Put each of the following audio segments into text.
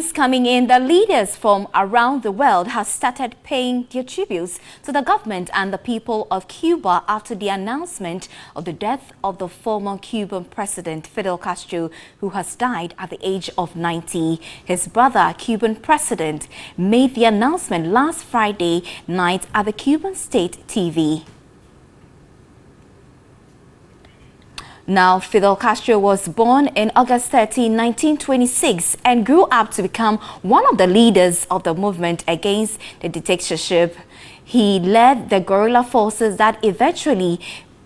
news coming in, the leaders from around the world have started paying their tributes to the government and the people of Cuba after the announcement of the death of the former Cuban president Fidel Castro, who has died at the age of 90. His brother, Cuban president, made the announcement last Friday night at the Cuban state TV. Now, Fidel Castro was born in August 13, 1926 and grew up to become one of the leaders of the movement against the dictatorship. He led the guerrilla forces that eventually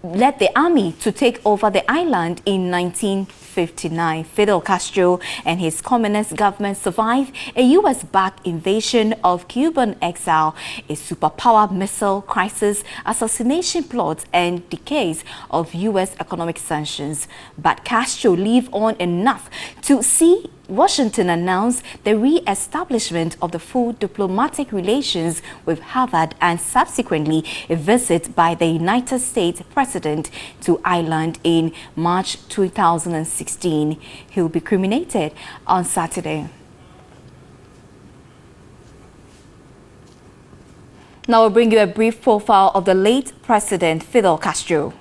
led the army to take over the island in 1959. Fidel Castro and his communist government survived a U.S.-backed invasion of Cuban exile, a superpower missile crisis, assassination plots, and decades of U.S. economic sanctions. But Castro lived on enough to see Washington announced the re-establishment of the full diplomatic relations with Harvard and subsequently a visit by the United States President to Ireland in March 2016. He will be cremated on Saturday. Now we'll bring you a brief profile of the late President Fidel Castro.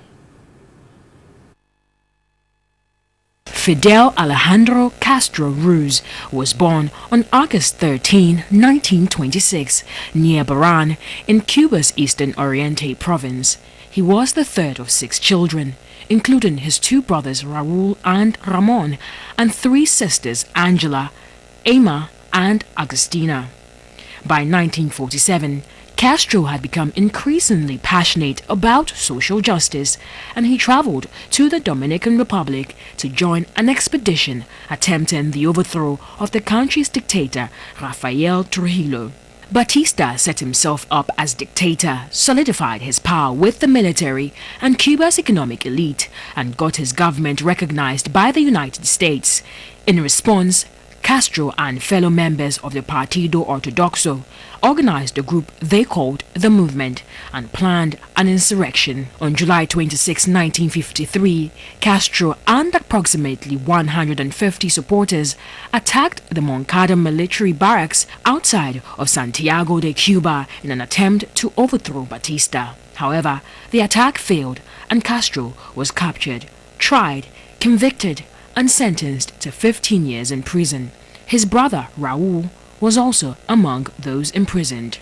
Fidel Alejandro Castro Ruz was born on August 13, 1926, near Baran in Cuba's Eastern Oriente province. He was the third of 6 children, including his 2 brothers Raul and Ramon, and 3 sisters Angela, Emma, and Agustina. By 1947, Castro had become increasingly passionate about social justice, and he traveled to the Dominican Republic to join an expedition attempting the overthrow of the country's dictator, Rafael Trujillo. Batista set himself up as dictator, solidified his power with the military and Cuba's economic elite, and got his government recognized by the United States. In response, Castro and fellow members of the Partido Ortodoxo organized a group they called the Movement and planned an insurrection. On July 26, 1953, Castro and approximately 150 supporters attacked the Moncada military barracks outside of Santiago de Cuba in an attempt to overthrow Batista. However, the attack failed and Castro was captured, tried, convicted, and sentenced to 15 years in prison. His brother, Raul, was also among those imprisoned.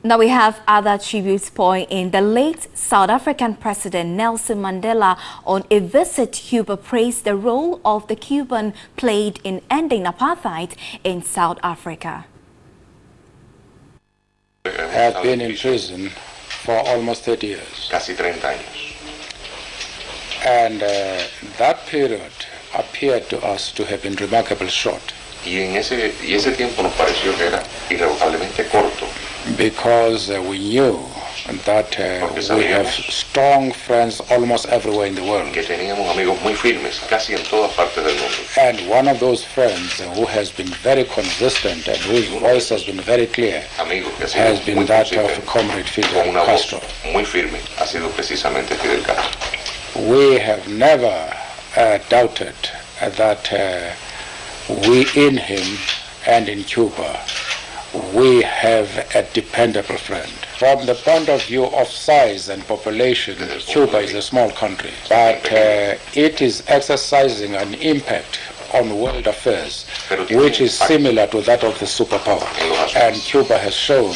Now we have other tributes pointing the late South African President Nelson Mandela on a visit to Cuba praised the role of the Cuban played in ending apartheid in South Africa. I have been in prison for almost 30 years. Casi 30 años. And that period appeared to us to have been remarkably short. Y ese tiempo nos pareció que era irrevocablemente corto. Because we knew that we have strong friends almost everywhere in the world. Que teníamos amigos muy firmes casi en todas partes del mundo. And one of those friends who has been very consistent and whose voice has been very clear has been that of Comrade Fidel Castro. Muy firme ha sido precisamente Fidel Castro. We have never doubted that we in him and in Cuba, we have a dependable friend. From the point of view of size and population, Cuba is a small country, but it is exercising an impact on world affairs which is similar to that of the superpower. And Cuba has shown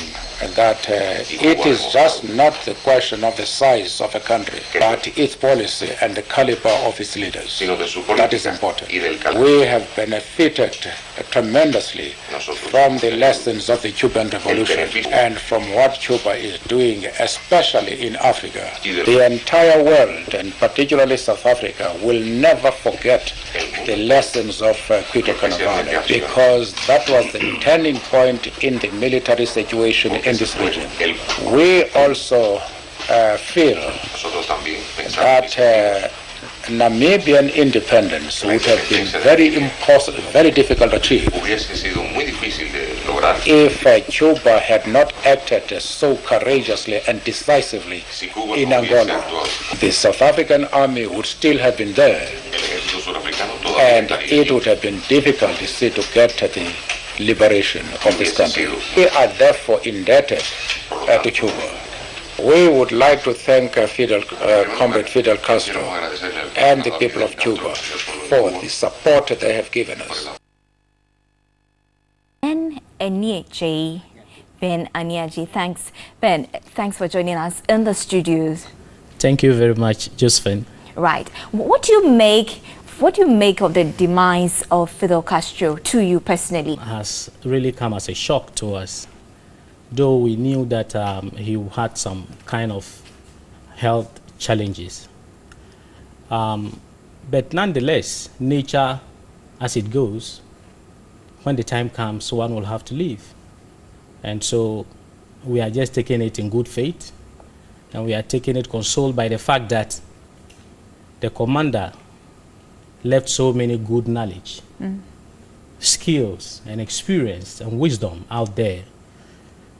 that it is just not the question of the size of a country, but its policy and the caliber of its leaders. That is important. We have benefited tremendously from the lessons of the Cuban Revolution and from what Cuba is doing, especially in Africa. The entire world, and particularly South Africa, will never forget the lessons of Quito Canavale, because that was the turning point in the military situation in this region. We also feel that Namibian independence would have been very difficult to achieve difícil de lograr. If Cuba had not acted so courageously and decisively Si Cuba in no hubiese Angola, actuado, the South African army would still have been there, el ejército surafricano todavía and estaría it allí. would have been difficult to get the liberation of this country. We are therefore indebted to Cuba. We would like to thank Comrade Fidel Castro Queremos agradecerle al and the al people of Fidel Cuba Castro y al pueblo de for Cuba the support they have given us. Ben Aniaji. Ben Aniaji, thanks. Ben, thanks for joining us in the studios. Thank you very much, Josephine. Right. What do you make of the demise of Fidel Castro to you personally? Has really come as a shock to us, though we knew that he had some kind of health challenges. But nonetheless, nature, as it goes, when the time comes, one will have to leave. And so we are just taking it in good faith, and we are taking it consoled by the fact that the commander left so many good knowledge, skills, and experience and wisdom out there,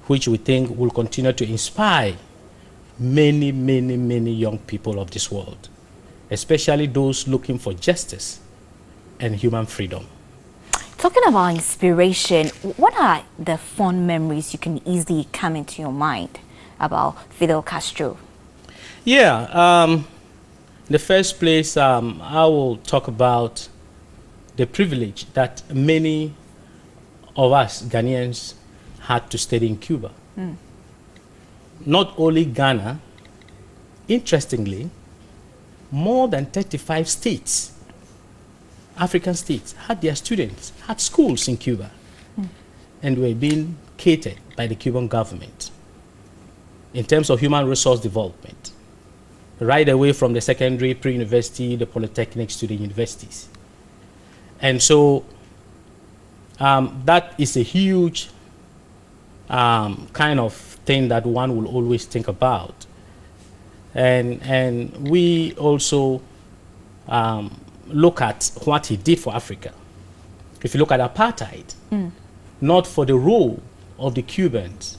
which we think will continue to inspire many, many, many young people of this world, especially those looking for justice and human freedom. Talking about inspiration, what are the fond memories you can easily come into your mind about Fidel Castro? Yeah, in the first place, I will talk about the privilege that many of us Ghanaians had to study in Cuba. Not only Ghana, interestingly, more than 35 states, African states, had their students, had schools in Cuba, and were being catered by the Cuban government in terms of human resource development, right away from the secondary, pre-university, the polytechnics to the universities. And so that is a huge kind of thing that one will always think about. And we also look at what he did for Africa. If you look at apartheid, not for the role of the Cubans,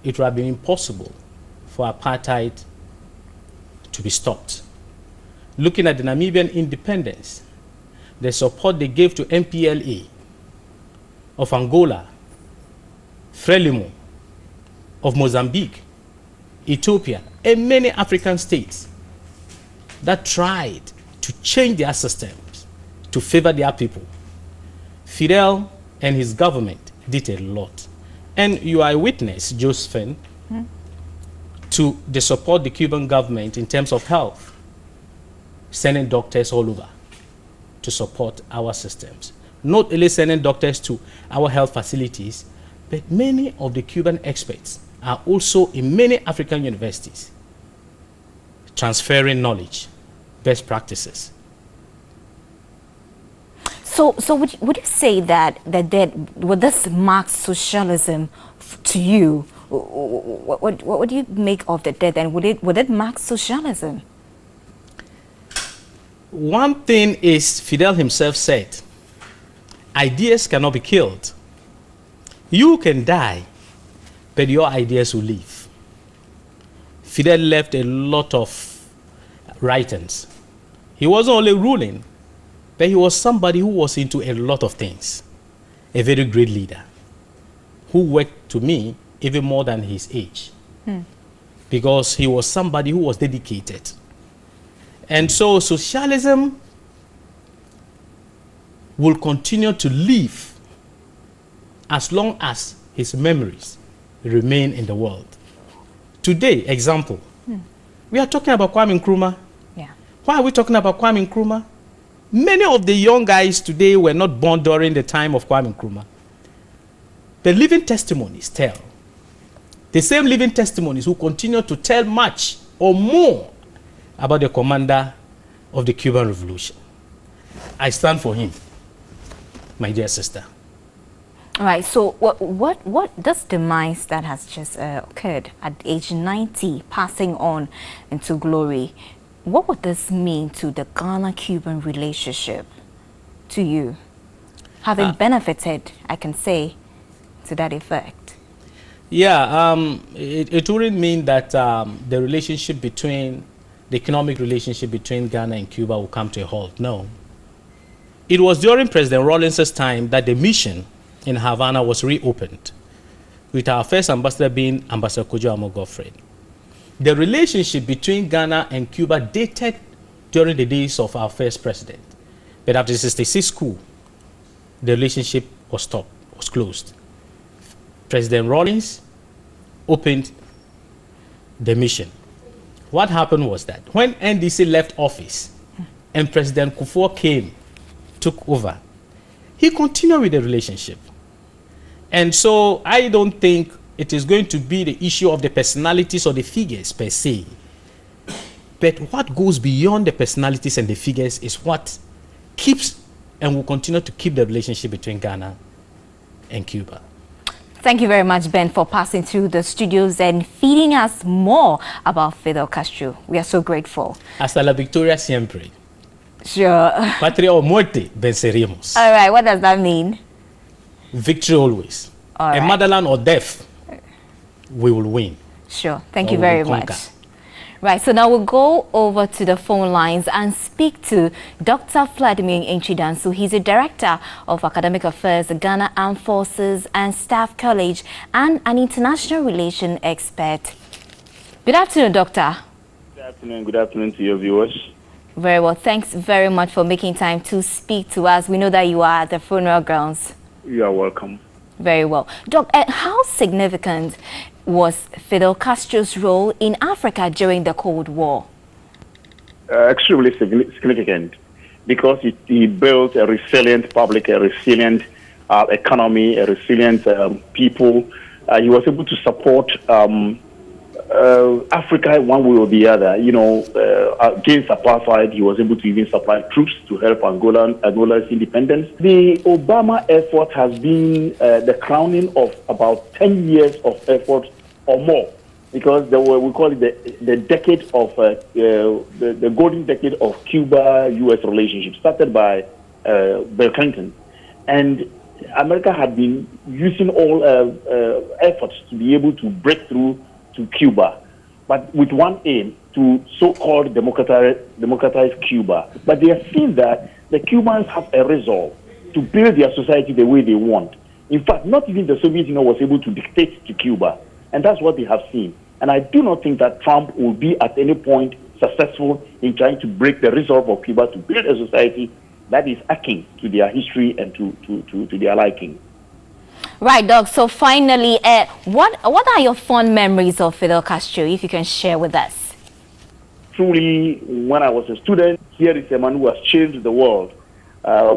it would have been impossible for apartheid to be stopped. Looking at the Namibian independence, the support they gave to MPLA of Angola, Frelimo of Mozambique, Ethiopia, and many African states that tried to change their systems to favor their people. Fidel and his government did a lot. And you are a witness, Josephine, to the support the Cuban government in terms of health, sending doctors all over to support our systems. Not only sending doctors to our health facilities, but many of the Cuban experts are also in many African universities, transferring knowledge, best practices. So would you say that would this mark socialism to you? What do you make of the death, and would it mark socialism? One thing is, Fidel himself said, ideas cannot be killed. You can die, but your ideas will live. Fidel left a lot of writings. He wasn't only ruling, but he was somebody who was into a lot of things. A very great leader who worked, to me, even more than his age. Because he was somebody who was dedicated. And so socialism will continue to live as long as his memories remain in the world. Today, example, we are talking about Kwame Nkrumah. Yeah. Why are we talking about Kwame Nkrumah? Many of the young guys today were not born during the time of Kwame Nkrumah. The living testimonies tell. The same living testimonies will continue to tell much or more about the commander of the Cuban Revolution. I stand for him, my dear sister. All right, so what this demise that has just occurred at age 90, passing on into glory, what would this mean to the Ghana-Cuban relationship to you? having benefited, I can say, to that effect? Yeah, it wouldn't mean that the relationship between, the economic relationship between Ghana and Cuba will come to a halt. No. It was during President Rawlings's time that the mission in Havana was reopened, with our first ambassador being Ambassador Kojo Amo-Godfrey. The relationship between Ghana and Cuba dated during the days of our first president. But after the 66 coup, the relationship was stopped, was closed. President Rawlings opened the mission. What happened was that when NDC left office and President Kufuor came, took over, he continued with the relationship. And so I don't think it is going to be the issue of the personalities or the figures per se. But what goes beyond the personalities and the figures is what keeps and will continue to keep the relationship between Ghana and Cuba. Thank you very much, Ben, for passing through the studios and feeding us more about Fidel Castro. We are so grateful. Hasta la victoria siempre. Sure. Patria o muerte, venceremos. All right, what does that mean? Victory always. All A right. motherland or death, we will win. Sure. Thank Or you we will very conquer. much. Right, so now we'll go over to the phone lines and speak to Dr. Vladimir Enchidansu. He's a director of academic affairs, Ghana Armed Forces and Staff College, and an international relation expert. Good afternoon, Doctor. Good afternoon to your viewers. Very well. Thanks very much for making time to speak to us. We know that you are at the funeral grounds. You are welcome. Very well. Doc, how significant was Fidel Castro's role in Africa during the Cold War? Extremely significant, because he built a resilient public, a resilient economy, a resilient people. He was able to support Africa one way or the other. You know, against apartheid, he was able to even supply troops to help Angola's independence. The Obama effort has been the crowning of about 10 years of effort or more, because there were, we call it the decade of the golden decade of Cuba-U.S. relationship, started by Bill Clinton, and America had been using all efforts to be able to break through to Cuba, but with one aim, to so-called democratize Cuba. But they have seen that the Cubans have a resolve to build their society the way they want. In fact, not even the Soviet Union was able to dictate to Cuba, and that's what they have seen. And I do not think that Trump will be at any point successful in trying to break the resolve of Cuba to build a society that is akin to their history and to their liking. Right, Doc. So finally, what are your fond memories of Fidel Castro, if you can share with us? Truly, when I was a student, here is a man who has changed the world.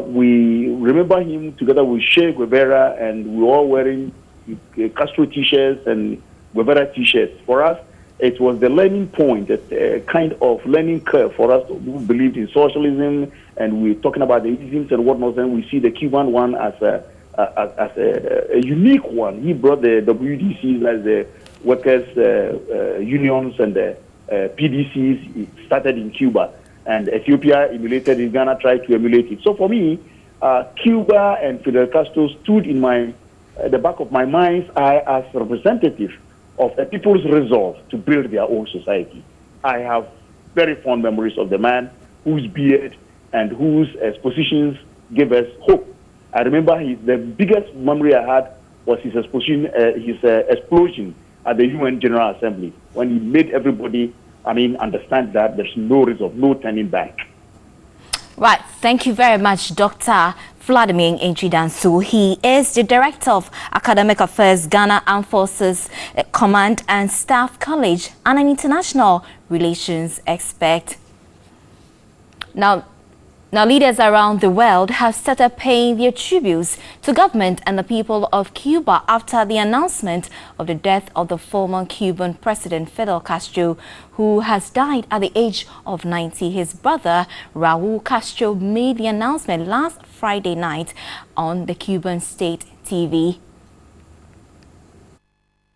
We remember him together with Che Guevara, and we were all wearing Castro t-shirts and Guevara t-shirts. For us, it was the learning point, a kind of learning curve for us who believed in socialism, and we're talking about the isms and whatnot, and we see the Cuban one as a unique one. He brought the WDCs, as the workers' unions, and the PDCs. It started in Cuba, and Ethiopia emulated it, Ghana tried to emulate it. So for me, Cuba and Fidel Castro stood in the back of my mind's eye as representative of a people's resolve to build their own society. I have very fond memories of the man whose beard and whose positions gave us hope. I remember the biggest memory I had was his explosion at the UN General Assembly, when he made everybody, understand that there's no resolve, no turning back. Right. Thank you very much, Dr. Vladimir Enchidansu. He is the Director of Academic Affairs, Ghana Armed Forces Command and Staff College, and an international relations expert. Now, leaders around the world have started paying their tributes to government and the people of Cuba after the announcement of the death of the former Cuban President Fidel Castro, who has died at the age of 90. His brother, Raul Castro, made the announcement last Friday night on the Cuban state TV.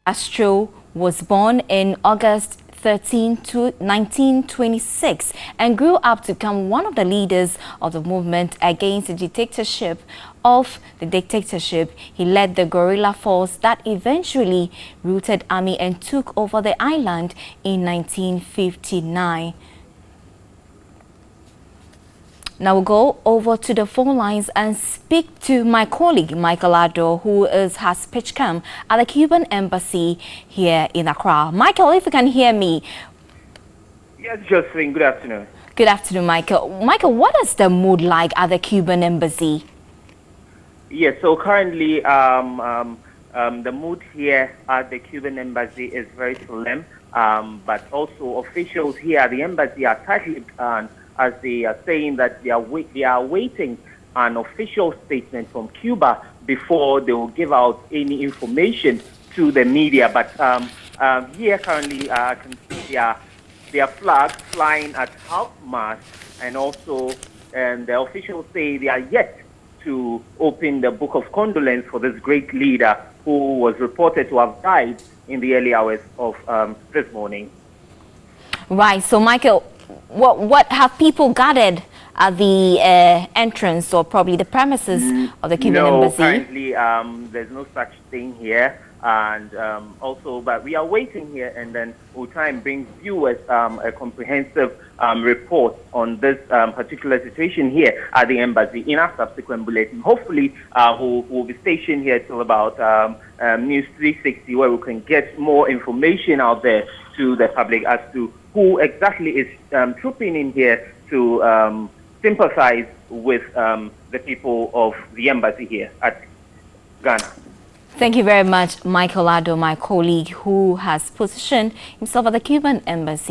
Castro was born in August 1913 to 1926 and grew up to become one of the leaders of the movement against the dictatorship. He led the guerrilla force that eventually routed army and took over the island in 1959. Now we'll go over to the phone lines and speak to my colleague, Michael Ado, who has pitched camp at the Cuban embassy here in Accra. Michael, if you can hear me. Yes, Josephine, good afternoon. Good afternoon, Michael. Michael, what is the mood like at the Cuban embassy? Yes, so currently the mood here at the Cuban embassy is very solemn, but also officials here at the embassy are tightly as they are saying that they are awaiting an official statement from Cuba before they will give out any information to the media. But here currently I can see their flags flying at half-mast, and also the officials say they are yet to open the book of condolence for this great leader who was reported to have died in the early hours of this morning. Right, so Michael, what have people gathered at the entrance or probably the premises of the Cuban embassy? No, currently there's no such thing here, and also, but we are waiting here, and then we'll try and bring viewers a comprehensive report on this particular situation here at the embassy in our subsequent bulletin. Hopefully, we'll be stationed here till about News 360, where we can get more information out there to the public as to who exactly is trooping in here to sympathize with the people of the embassy here at Ghana. Thank you very much, Michael Ado, my colleague who has positioned himself at the Cuban embassy.